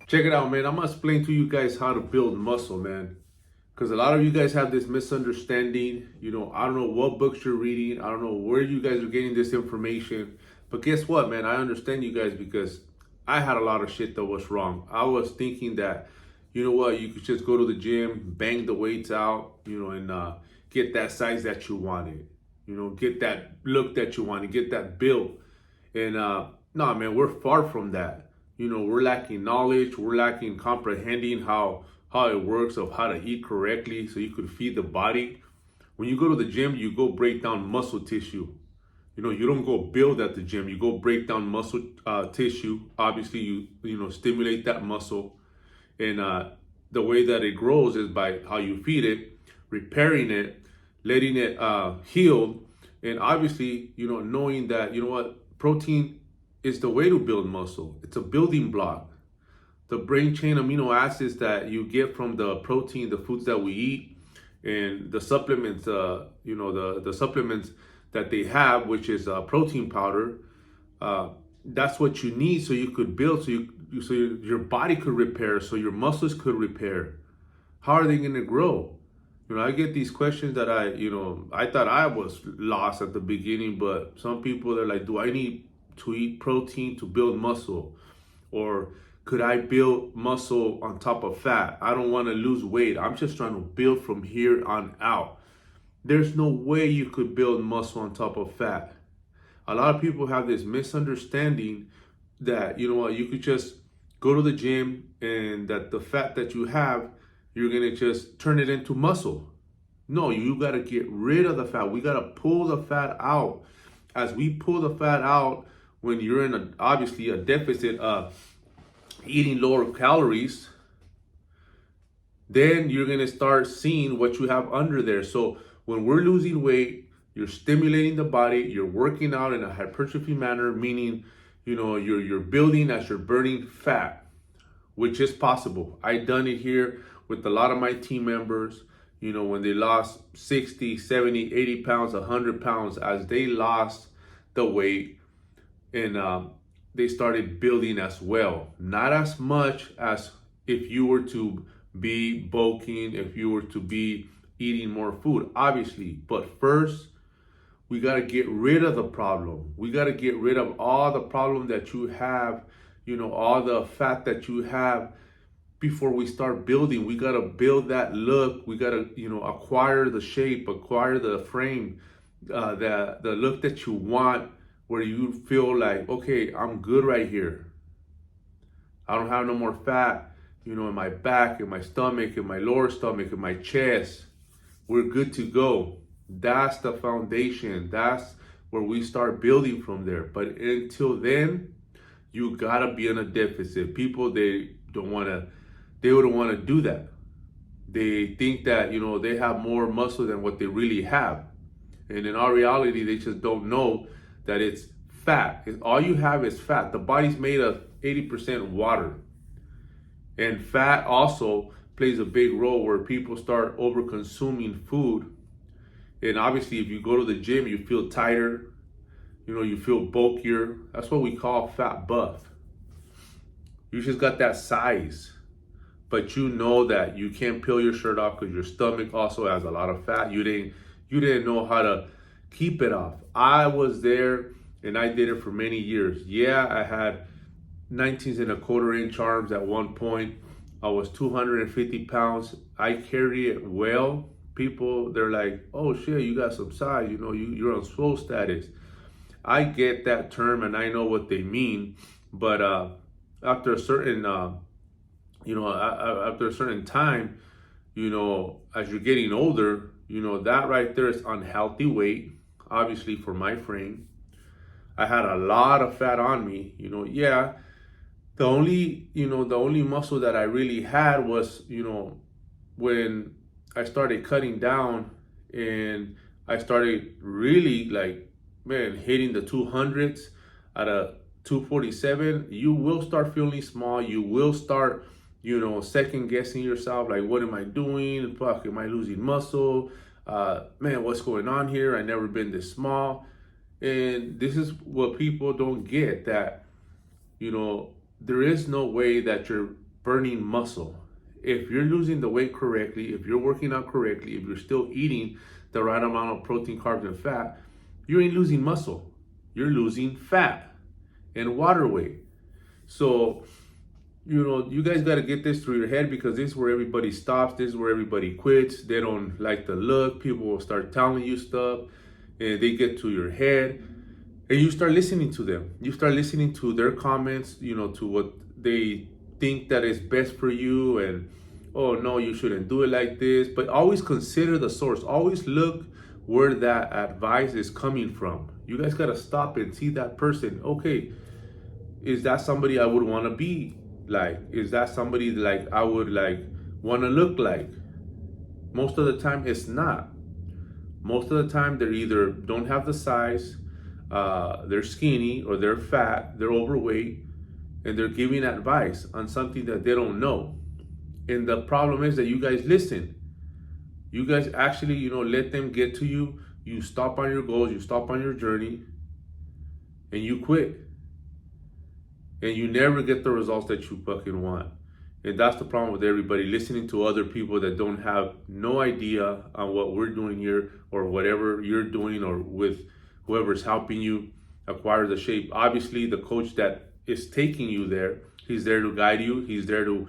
Check it out, man. I'm gonna explain to you guys how to build muscle, man. Because a lot of you guys have this misunderstanding. I don't know what books you're reading. I don't know where you guys are getting this information. But guess what, man? I understand you guys because I had a lot of shit that was wrong. I was thinking that, you know what, you could just go to the gym, bang the weights out, and get that size that you wanted. Get that look that you wanted, get that build. And no, man, we're far from that. We're lacking knowledge. We're lacking comprehending how it works, of how to eat correctly so you could feed the body. When you go to the gym, you go break down muscle tissue. You don't go build at the gym. You go break down muscle tissue. Obviously, you stimulate that muscle, and the way that it grows is by how you feed it, repairing it, letting it heal, and obviously, knowing that protein is the way to build muscle. It's a building block. The brain chain amino acids that you get from the protein, the foods that we eat, and the supplements, the supplements that they have, which is protein powder. That's what you need so you could build, so your body could repair, so your muscles could repair. How are they going to grow? I get these questions that I thought I was lost at the beginning, but some people are like, do I need to eat protein to build muscle? Or could I build muscle on top of fat? I don't want to lose weight. I'm just trying to build from here on out. There's no way you could build muscle on top of fat. A lot of people have this misunderstanding that, you could just go to the gym and that the fat that you have, you're going to just turn it into muscle. No, you got to get rid of the fat. We got to pull the fat out. As we pull the fat out, when you're in obviously a deficit of eating lower calories, then you're going to start seeing what you have under there. So when we're losing weight, you're stimulating the body, you're working out in a hypertrophy manner, meaning, you're building as you're burning fat, which is possible. I done it here with a lot of my team members, when they lost 60, 70, 80 pounds, 100 pounds, as they lost the weight, and they started building as well. Not as much as if you were to be bulking, if you were to be eating more food, obviously. But first, we got to get rid of the problem. We got to get rid of all the problem that you have, all the fat that you have before we start building. We got to build that look. We got to, acquire the shape, acquire the frame, the look that you want, where you feel like, okay, I'm good right here. I don't have no more fat, in my back, in my stomach, in my lower stomach, in my chest. We're good to go. That's the foundation. That's where we start building from there. But until then, you gotta be in a deficit. People, they wouldn't want to do that. They think that, they have more muscle than what they really have. And in our reality, they just don't know that it's fat. All you have is fat. The body's made of 80% water. And fat also plays a big role where people start over consuming food. And obviously, if you go to the gym, you feel tighter, you feel bulkier. That's what we call fat buff. You just got that size. But you know that you can't peel your shirt off because your stomach also has a lot of fat. You didn't know how to keep it off. I was there and I did it for many years. Yeah, I had 19.25-inch arms at one point. I was 250 pounds. I carry it well. People, they're like, oh shit, you got some size, you're on swole status. I get that term and I know what they mean. But after a certain, after a certain time, as you're getting older, that right there is unhealthy weight, obviously for my frame. I had a lot of fat on me, yeah. The only muscle that I really had was, when I started cutting down and I started really hitting the 200s at a 247, you will start feeling small. You will start, second guessing yourself. Like, what am I doing? Fuck, am I losing muscle? Man, what's going on here? I never been this small. And this is what people don't get, that, there is no way that you're burning muscle. If you're losing the weight correctly, if you're working out correctly, if you're still eating the right amount of protein, carbs, and fat, you ain't losing muscle. You're losing fat and water weight. So, you guys got to get this through your head, because this is where everybody stops. This is where everybody quits. They don't like the look. People will start telling you stuff, and they get to your head, and you start listening to them. You start listening to their comments, to what they think that is best for you. And, oh no, you shouldn't do it like this. But always consider the source. Always look where that advice is coming from. You guys got to stop and see that person. Okay, is that somebody I would want to be like? Is that somebody like I would like want to look like? Most of the time it's not. Most of the time they're either don't have the size, they're skinny, or they're fat, they're overweight, and they're giving advice on something that they don't know. And the problem is that you guys listen. You guys actually, let them get to you. You stop on your goals, you stop on your journey, and you quit. And you never get the results that you fucking want. And that's the problem with everybody listening to other people that don't have no idea on what we're doing here, or whatever you're doing, or with whoever's helping you acquire the shape. Obviously, the coach that is taking you there, he's there to guide you. He's there to,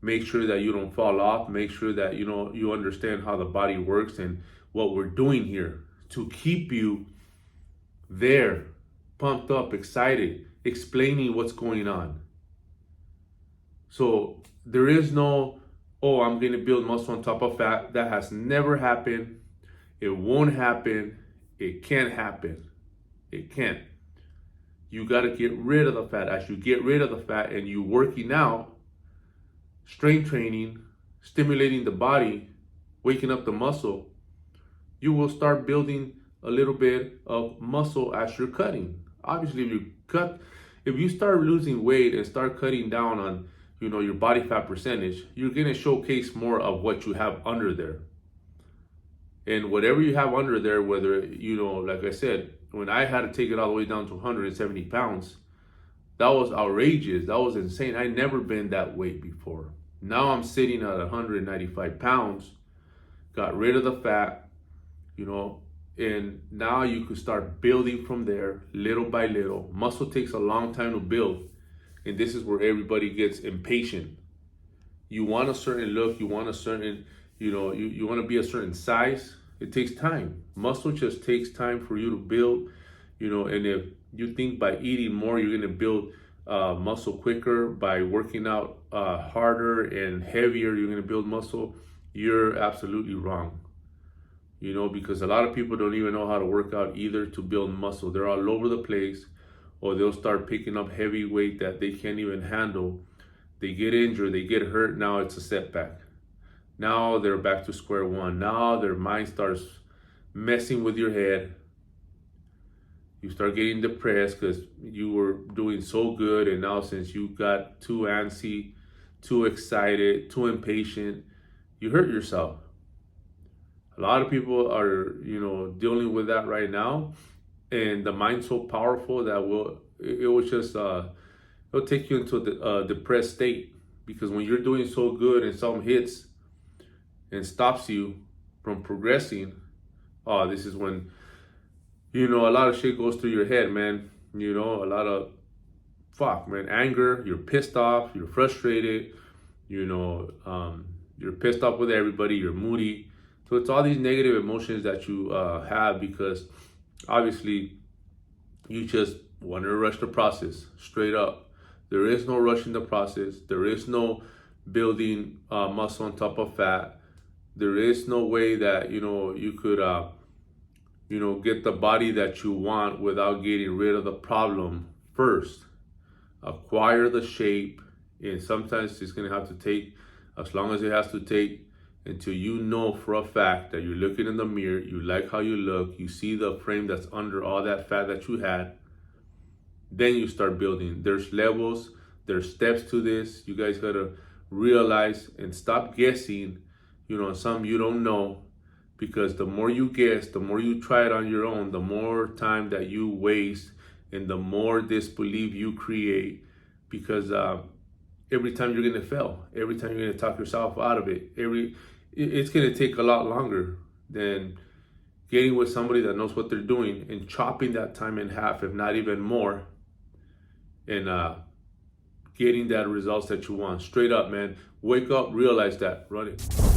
make sure that you don't fall off, make sure that, you understand how the body works and what we're doing here to keep you there, pumped up, excited, explaining what's going on. So there is no, oh, I'm going to build muscle on top of fat. That has never happened. It won't happen. It can't happen. It can't. You got to get rid of the fat. As you get rid of the fat and you working out, strength training, stimulating the body, waking up the muscle, you will start building a little bit of muscle as you're cutting. Obviously, if you start losing weight and start cutting down on, your body fat percentage, you're going to showcase more of what you have under there. And whatever you have under there, whether, like I said, when I had to take it all the way down to 170 pounds, that was outrageous. That was insane. I never been that weight before. Now I'm sitting at 195 pounds, got rid of the fat, and now you could start building from there, little by little. Muscle takes a long time to build, and this is where everybody gets impatient. You want a certain look, you want a certain, you want to be a certain size. It takes time. Muscle just takes time for you to build, and if you think by eating more, you're going to build muscle quicker, by working out harder and heavier, you're going to build muscle, you're absolutely wrong. Because a lot of people don't even know how to work out either to build muscle. They're all over the place, or they'll start picking up heavy weight that they can't even handle. They get injured, they get hurt, now it's a setback. Now they're back to square one. Now their mind starts messing with your head. You start getting depressed because you were doing so good, and now since you got too antsy, too excited, too impatient, you hurt yourself. A lot of people are, dealing with that right now, and the mind's so powerful that it will just it'll take you into a depressed state, because when you're doing so good and something hits and stops you from progressing, this is when a lot of shit goes through your head, man. A lot of anger. You're pissed off. You're frustrated. You're pissed off with everybody. You're moody. So it's all these negative emotions that you have, because obviously you just want to rush the process. Straight up, there is no rushing the process. There is no building muscle on top of fat. There is no way that you could get the body that you want without getting rid of the problem first. Acquire the shape, and sometimes it's going to have to take as long as it has to take until you know for a fact that you're looking in the mirror, you like how you look, you see the frame that's under all that fat that you had. Then you start building. There's levels, there's steps to this. You guys got to realize and stop guessing, something you don't know. Because the more you guess, the more you try it on your own, the more time that you waste, and the more disbelief you create, because every time you're gonna fail, every time you're gonna talk yourself out of it, it's gonna take a lot longer than getting with somebody that knows what they're doing and chopping that time in half, if not even more, and getting that results that you want. Straight up, man. Wake up, realize that, run it.